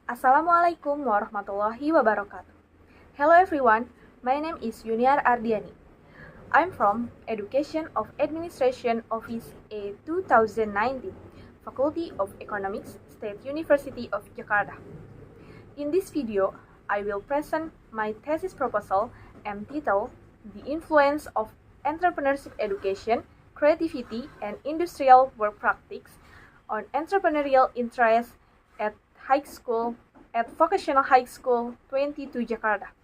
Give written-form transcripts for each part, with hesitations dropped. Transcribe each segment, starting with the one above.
Assalamualaikum warahmatullahi wabarakatuh. Hello everyone, my name is Yuniar Ardiani. I'm from Education of Administration Office A 2019, Faculty of Economics, State University of Jakarta. In this video, I will present my thesis proposal entitled The Influence of Entrepreneurship Education, Creativity, and Industrial Work Practice on Entrepreneurial Interest at Vocational High School 22 Jakarta.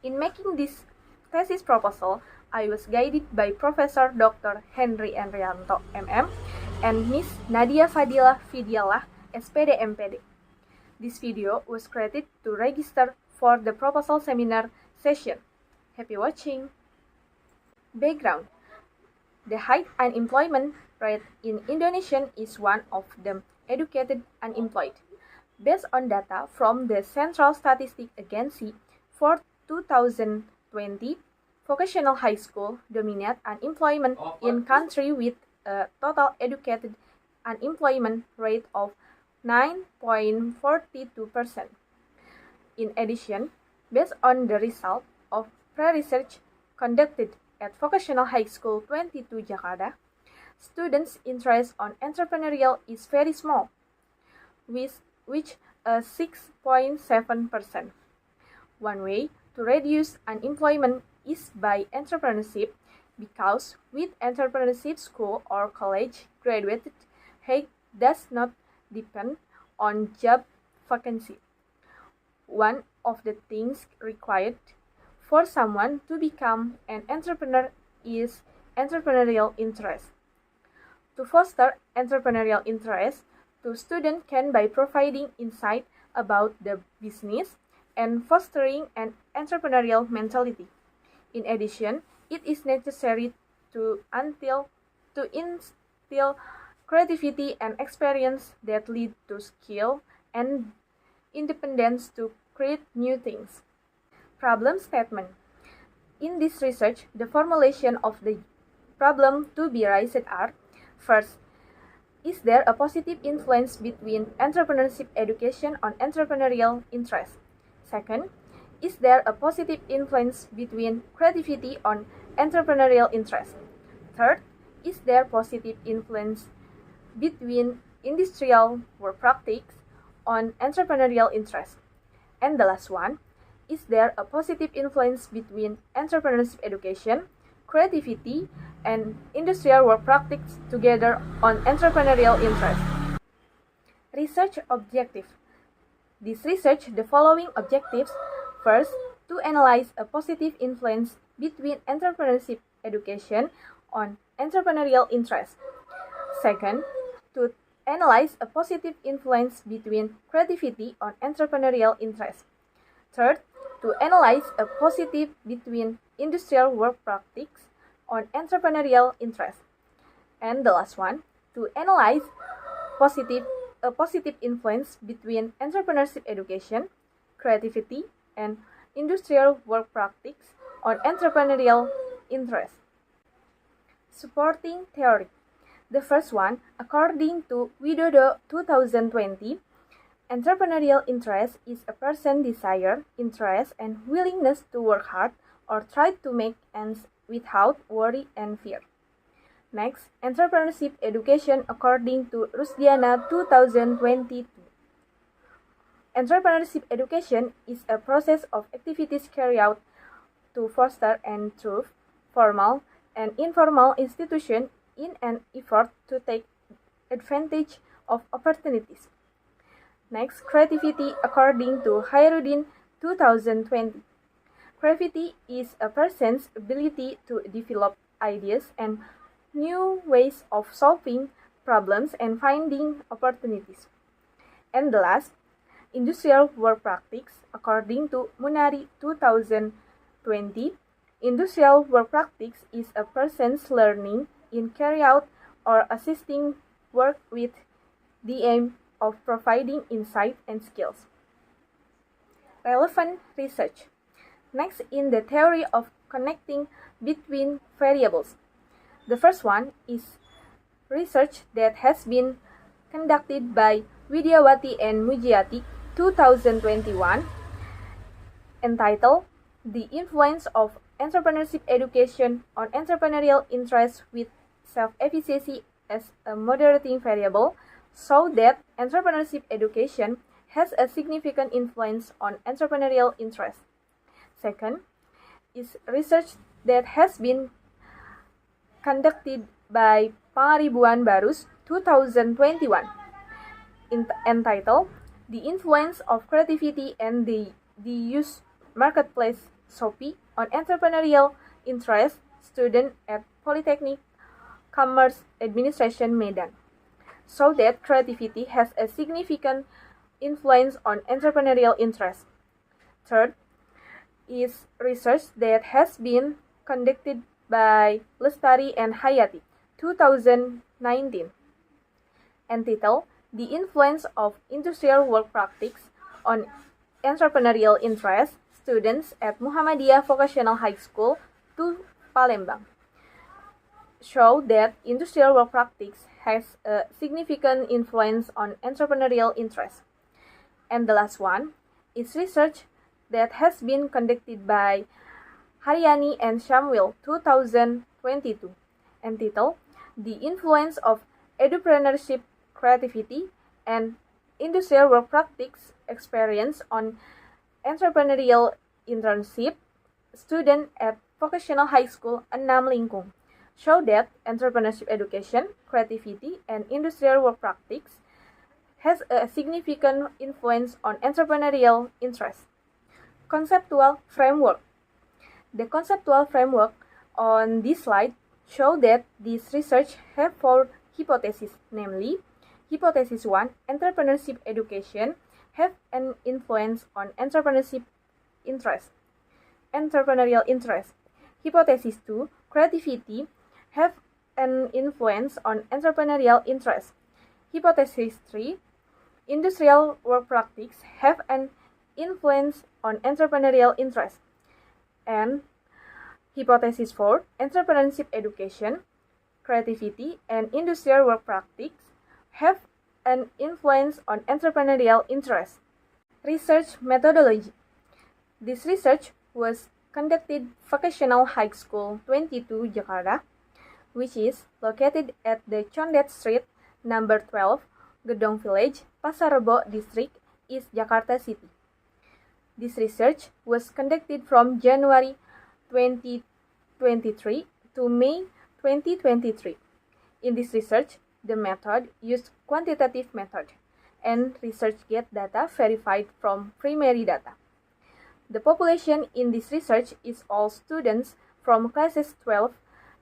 In making this thesis proposal, I was guided by Professor Dr. Henry Enrianto, MM, and Miss Nadia Fadila Fidialah, SPD MPD. This video was created to register for the proposal seminar session. Happy watching! Background: the high unemployment rate in Indonesia is one of the educated unemployed. Based on data from the Central Statistic Agency for 2020, vocational high school dominate unemployment in country with a total educated unemployment rate of 9.42%. In addition, based on the result of pre-research conducted at Vocational High School 22 Jakarta, students' interest on entrepreneurial is very small, with which 6.7%. One way to reduce unemployment is by entrepreneurship, because with entrepreneurship school or college graduated does not depend on job vacancy. One of the things required for someone to become an entrepreneur is entrepreneurial interest. To foster entrepreneurial interest, the student can by providing insight about the business and fostering an entrepreneurial mentality. In addition, it is necessary to instill creativity and experience that lead to skill and independence to create new things. Problem statement. In this research, the formulation of the problem to be raised are: first, is there a positive influence between entrepreneurship education on entrepreneurial interest? Second, is there a positive influence between creativity on entrepreneurial interest? Third, is there positive influence between industrial work practice on entrepreneurial interest? And the last one, is there a positive influence between entrepreneurship education, creativity, and industrial work practice together on entrepreneurial interest? Research objective. This research the following objectives: first, to analyze a positive influence between entrepreneurship education on entrepreneurial interest. Second, to analyze a positive influence between creativity on entrepreneurial interest. Third, to analyze a positive between industrial work practice on entrepreneurial interest. And the last one, to analyze a positive influence between entrepreneurship education, creativity, and industrial work practice on entrepreneurial interest. Supporting theory. The first one, according to Widodo 2020, entrepreneurial interest is a person's desire, interest, and willingness to work hard or try to make ends without worry and fear. Next, entrepreneurship education according to Rusdiana 2022. Entrepreneurship education is a process of activities carried out to foster and through formal and informal institutions in an effort to take advantage of opportunities. Next, creativity according to Khairuddin 2020. Creativity is a person's ability to develop ideas and new ways of solving problems and finding opportunities. And the last, industrial work practice according to Munari 2020. Industrial work practice is a person's learning in carry out or assisting work with the aim of providing insight and skills. Relevant research. Next, in the theory of connecting between variables. The first one is research that has been conducted by Widyawati and Mujiati 2021, entitled The Influence of Entrepreneurship Education on Entrepreneurial Interest with Self-Efficacy as a Moderating Variable, show that entrepreneurship education has a significant influence on entrepreneurial interest. Second, is research that has been conducted by Pangaribuan Barus 2021, entitled The Influence of Creativity and the Use Marketplace Shopee on Entrepreneurial Interest, student at Polytechnic Commerce Administration Medan, so that creativity has a significant influence on entrepreneurial interest. Third, is research that has been conducted by Lestari and Hayati, 2019, entitled The Influence of Industrial Work Practice on Entrepreneurial Interest, students at Muhammadiyah Vocational High School, 2 Palembang, show that industrial work practice has a significant influence on entrepreneurial interest. And the last one is research that has been conducted by Haryani and Samuel, 2022, entitled The Influence of Edupreneurship Creativity and Industrial Work Practice Experience on Entrepreneurial Internship, student at Vocational High School, 6 Lingkung, show that entrepreneurship education, creativity, and industrial work practice has a significant influence on entrepreneurial interest. Conceptual framework. The conceptual framework on this slide show that this research have 4 hypotheses, namely, Hypothesis 1, entrepreneurship education have an influence on entrepreneurship interest, entrepreneurial interest. Hypothesis 2, creativity have an influence on entrepreneurial interest. Hypothesis 3, industrial work practice have an influence on entrepreneurial interest. And Hypothesis 4, entrepreneurship education, creativity, and industrial work practice have an influence on entrepreneurial interest. Research methodology. This research was conducted Vocational High School 22 Jakarta, which is located at the Condet Street, number 12, Gedong Village, Pasar Rebo District, East Jakarta City. This research was conducted from January 2023 to May 2023. In this research, the method used quantitative method, and ResearchGate data verified from primary data. The population in this research is all students from classes 12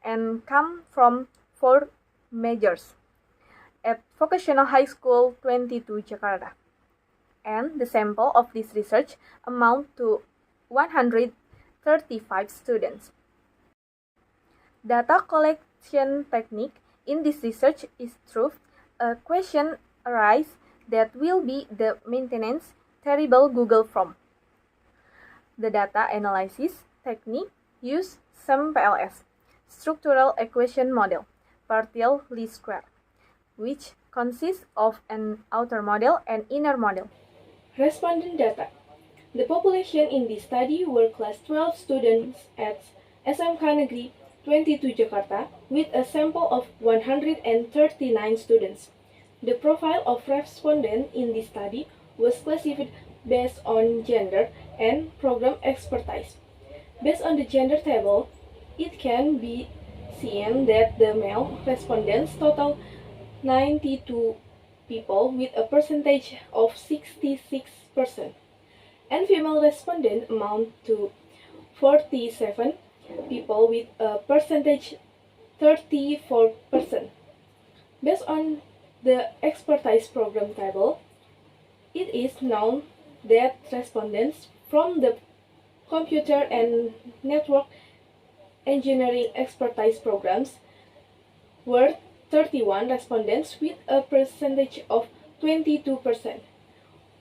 and come from 4 majors at Vocational High School 22 Jakarta. And the sample of this research amount to 135 students. Data collection technique in this research is through a question arise that will be the maintenance terrible Google Form. The data analysis technique use SUMPLS, Structural Equation Model, partial least square, which consists of an outer model and inner model. Respondent data. The population in this study were class 12 students at SMK Negeri 22 Jakarta with a sample of 139 students. The profile of respondent in this study was classified based on gender and program expertise. Based on the gender table, it can be seen that the male respondents total 92 people with a percentage of 66%, and female respondent amount to 47 people with a percentage 34%. Based on the expertise program table, it is known that respondents from the computer and network engineering expertise programs were 31 respondents with a percentage of 22%.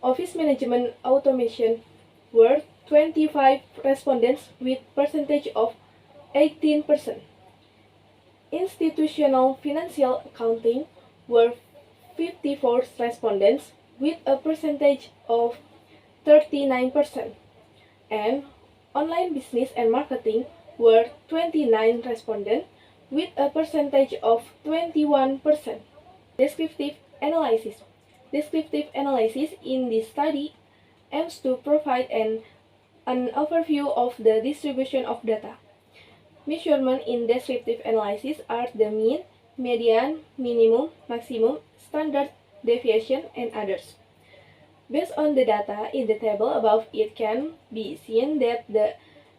Office management automation were 25 respondents with percentage of 18%. Institutional financial accounting were 54 respondents with a percentage of 39%, and online business and marketing were 29 respondents with a percentage of 21%. Descriptive analysis. Descriptive analysis in this study aims to provide an overview of the distribution of data. Measurements in descriptive analysis are the mean, median, minimum, maximum, standard deviation, and others. Based on the data in the table above, it can be seen that the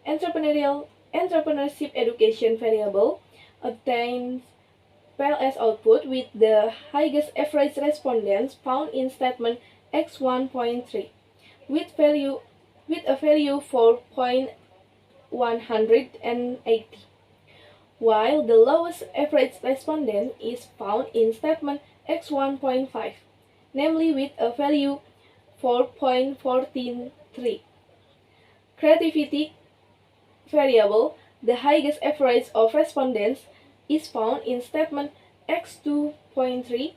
entrepreneurship education variable obtains PLS output with the highest average respondents found in statement X1.3 with a value 4.180, while the lowest average respondent is found in statement X1.5, namely with a value 4.143. Creativity variable, the highest average of respondents is found in statement X2.3,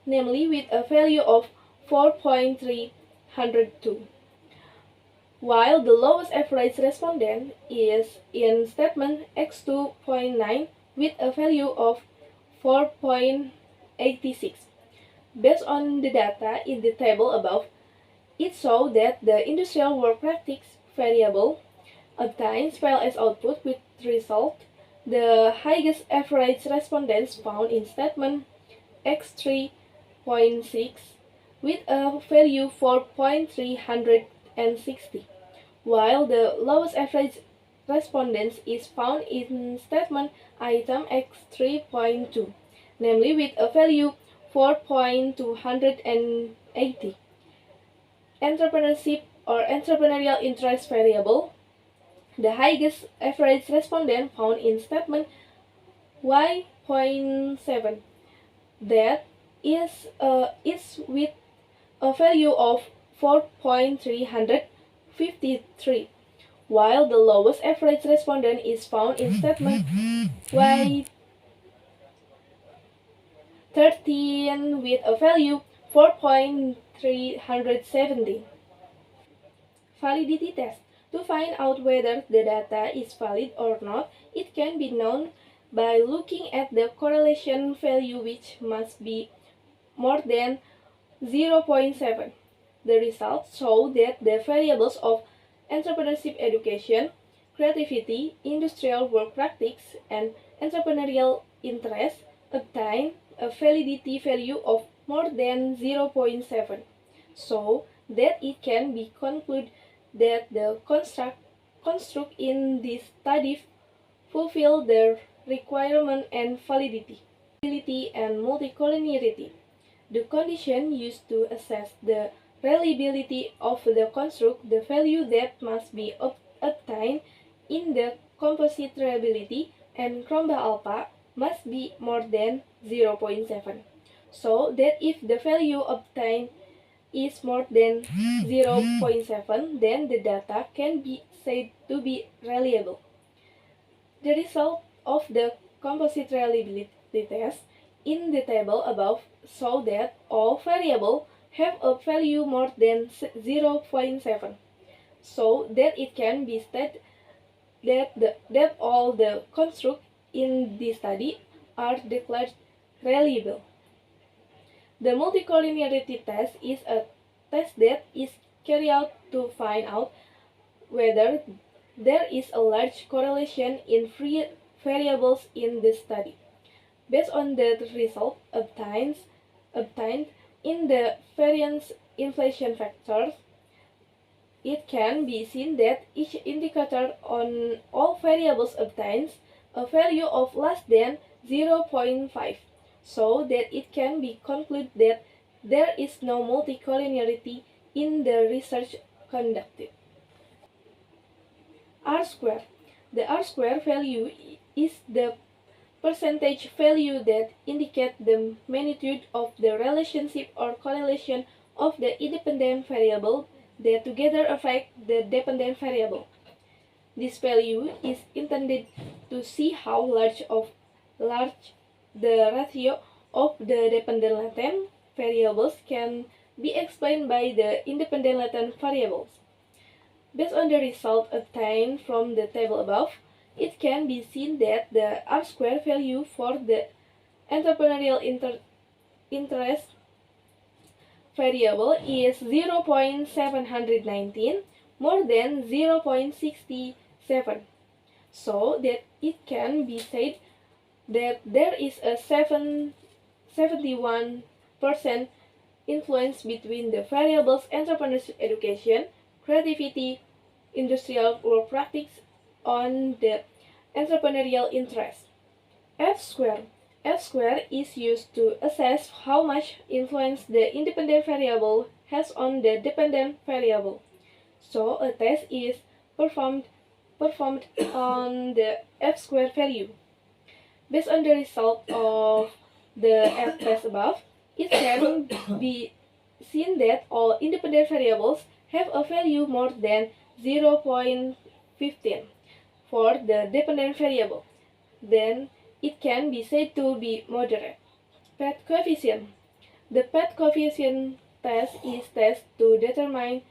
namely with a value of 4.302, while the lowest average respondent is in statement X2.9 with a value of 4.86. Based on the data in the table above, it shows that the industrial work practice variable obtains PLS output with result the highest average respondents found in statement X3.6 with a value 4.360, while the lowest average respondents is found in statement item X3.2, namely with a value 4.280. Entrepreneurship or entrepreneurial interest variable, the highest average respondent found in statement Y.7, that is with a value of 4.353, while the lowest average respondent is found in statement Y13 with a value 4.370. Validity test. To find out whether the data is valid or not, it can be known by looking at the correlation value, which must be more than 0.7. The results show that the variables of entrepreneurship education, creativity, industrial work practice, and entrepreneurial interest obtain a validity value of more than 0.7, so that it can be concluded that the construct in this study fulfill the requirement and validity and multicollinearity. The condition used to assess the reliability of the construct, the value that must be obtained in the composite reliability and Cromba alpha must be more than 0.7, so that if the value obtained is more than 0.7, then the data can be said to be reliable. The result of the composite reliability test in the table above show that all variables have a value more than 0.7, so that it can be stated that all the constructs in this study are declared reliable. The multicollinearity test is a test that is carried out to find out whether there is a large correlation in three variables in the study. Based on the result obtained in the variance inflation factors, it can be seen that each indicator on all variables obtains a value of less than 0.5, so that it can be concluded that there is no multicollinearity in the research conducted. R-square. The R-square value is the percentage value that indicates the magnitude of the relationship or correlation of the independent variable that together affect the dependent variable. This value is intended to see how large the ratio of the dependent latent variables can be explained by the independent latent variables. Based on the result obtained from the table above, it can be seen that the R-square value for the entrepreneurial interest variable is 0.719 more than 0.67, so that it can be said that there is a 71% influence between the variables entrepreneurship education, creativity, industrial work practice on the entrepreneurial interest. F square. F square is used to assess how much influence the independent variable has on the dependent variable. So a test is performed on the F square value. Based on the result of the F test above, it can be seen that all independent variables have a value more than 0.15 for the dependent variable. Then it can be said to be moderate. PET coefficient. The PET coefficient test is tested to determine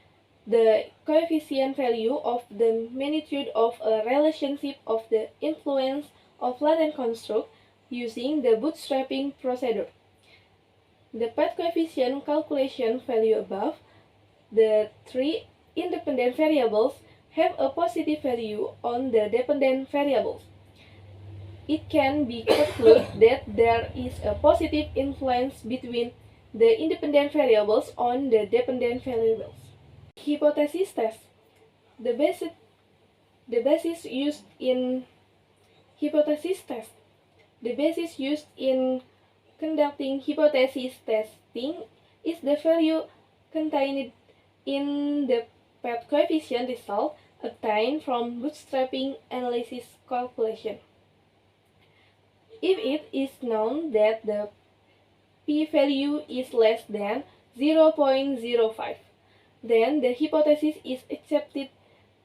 the coefficient value of the magnitude of a relationship of the influence of latent construct using the bootstrapping procedure. The PET coefficient calculation value above, the three independent variables have a positive value on the dependent variables. It can be concluded that there is a positive influence between the independent variables on the dependent variables. Hypothesis test. The basis used in hypothesis test. The basis used in conducting hypothesis testing is the value contained in the PET coefficient result obtained from bootstrapping analysis calculation. If it is known that the p-value is less than 0.05, then the hypothesis is accepted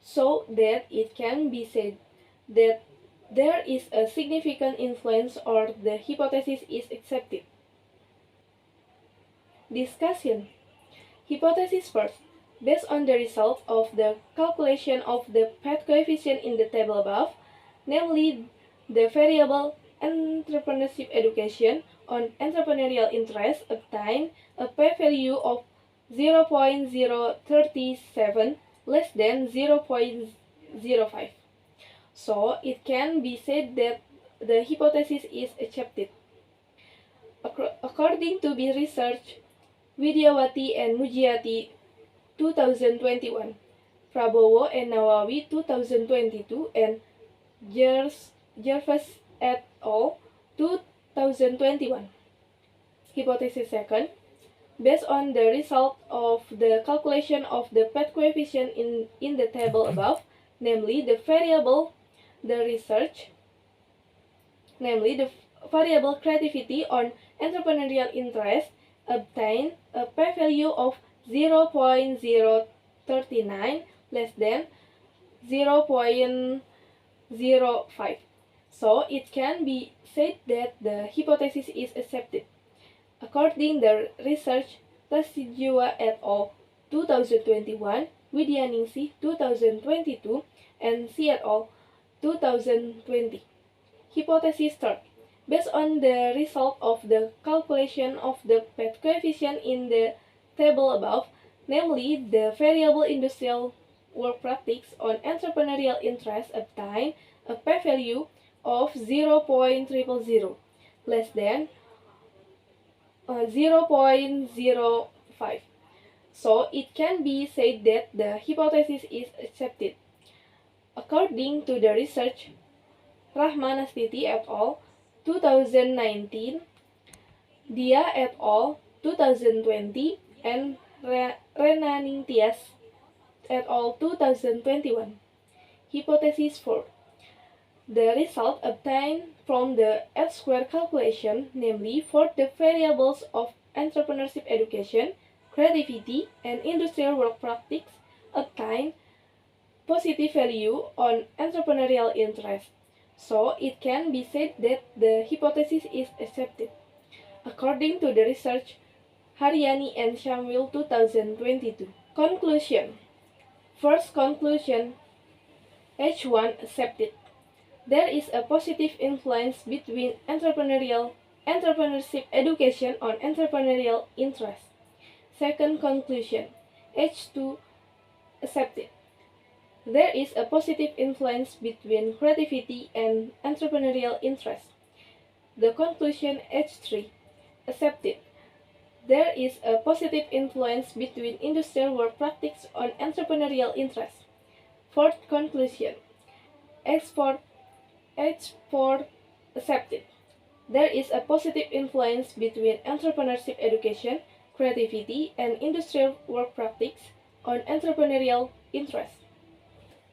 so that it can be said that there is a significant influence or the hypothesis is accepted. Discussion. Hypothesis first. Based on the result of the calculation of the PET coefficient in the table above, namely the variable entrepreneurship education on entrepreneurial interest obtained a p-value of 0.037 less than 0.05. So it can be said that the hypothesis is accepted. According to the research, Widyawati and Mujiati 2021, Prabowo and Nawawi 2022, and Jervis et al. 2021. Hypothesis second. Based on the result of the calculation of the PET coefficient in the table above, namely the variable creativity on entrepreneurial interest obtained a p-value of 0.039 less than 0.05. So it can be said that the hypothesis is accepted. According to the research, Tasijua et al. 2021, Widyaningsih 2022, and C et al. 2020. Hypothesis third. Based on the result of the calculation of the PET coefficient in the table above, namely the variable industrial work practice on entrepreneurial interest obtained a p-value of 0.000 less than 0.05. So it can be said that the hypothesis is accepted. According to the research, Rahmanastiti et al. 2019, Dia et al. 2020, and Renaningtyas et al. 2021. Hypothesis 4. The result obtained from the F-square calculation, namely for the variables of entrepreneurship education, creativity, and industrial work practice, obtained positive value on entrepreneurial interest. So it can be said that the hypothesis is accepted. According to the research, Haryani and Shamil 2022. Conclusion. First conclusion, H1 accepted. There is a positive influence between entrepreneurship education on entrepreneurial interest. Second conclusion, H2 accepted. There is a positive influence between creativity and entrepreneurial interest. The conclusion H3 accepted. There is a positive influence between industrial work practice on entrepreneurial interest. Fourth conclusion, H4 accepted. There is a positive influence between entrepreneurship education, creativity, and industrial work practice on entrepreneurial interest.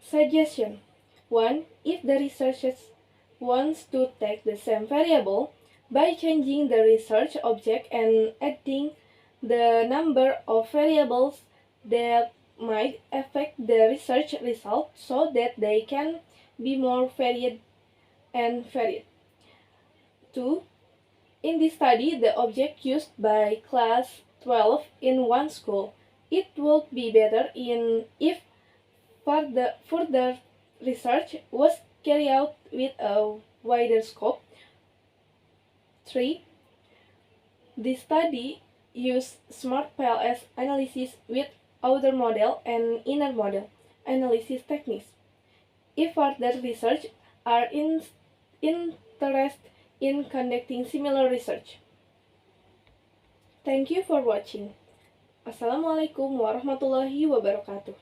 Suggestion 1. If the researcher wants to take the same variable, by changing the research object and adding the number of variables that might affect the research result so that they can be more varied and varied. 2. In this study, the object used by class 12 in one school. It would be better if further research was carried out with a wider scope. 3. The study used smart PLS analysis with outer model and inner model analysis techniques. If further research are interested in conducting similar research. Thank you for watching. Assalamualaikum warahmatullahi wabarakatuh.